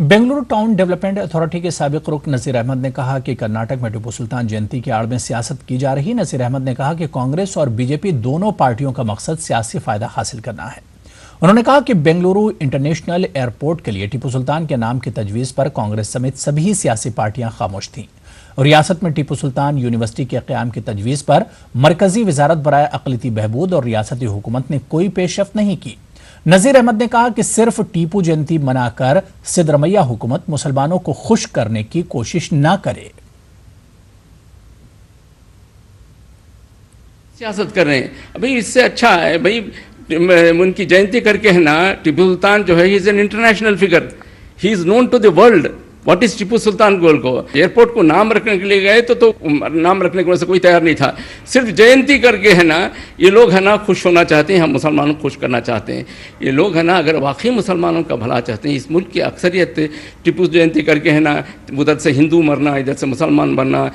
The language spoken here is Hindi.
बेंगलुरु टाउन डेवलपमेंट अथॉरिटी के साबिक रुकन नजीर अहमद ने कहा कि कर्नाटक में टीपू सुल्तान जयंती की आड़ में सियासत की जा रही। नजीर अहमद ने कहा कि कांग्रेस और बीजेपी दोनों पार्टियों का मकसद सियासी फायदा हासिल करना है। उन्होंने कहा कि बेंगलुरु इंटरनेशनल एयरपोर्ट के लिए टीपू सुल्तान के नाम की तजवीज़ पर कांग्रेस समेत सभी सियासी पार्टियां खामोश थीं और रियासत में टीपू सुल्तान यूनिवर्सिटी के क़याम की तजवीज़ पर मरकजी वजारत बराए अक़लियती बहबूद और रियासती हुकूमत ने कोई पेशरफ्त नहीं की। नजीर अहमद ने कहा कि सिर्फ टीपू जयंती मनाकर सिद्धरमैया हुकूमत मुसलमानों को खुश करने की कोशिश न करे। सियासत कर रहे हैं अभी, इससे अच्छा है भाई उनकी जयंती करके है ना। टीपू सुल्तान जो है he is an international figure, he is known to the world. What is Tipu Sultan गोल को एयरपोर्ट को नाम रखने के लिए गए तो नाम रखने को कोई तैयार नहीं था। सिर्फ जयंती करके है ना ये लोग है ना खुश होना चाहते हैं, हम मुसलमानों को खुश करना चाहते हैं। ये लोग है ना अगर वाकई मुसलमानों का भला चाहते हैं, इस मुल्क की अक्सरियत टीपू जयंती करके है ना उधर से हिंदू मरना इधर से मुसलमान मरना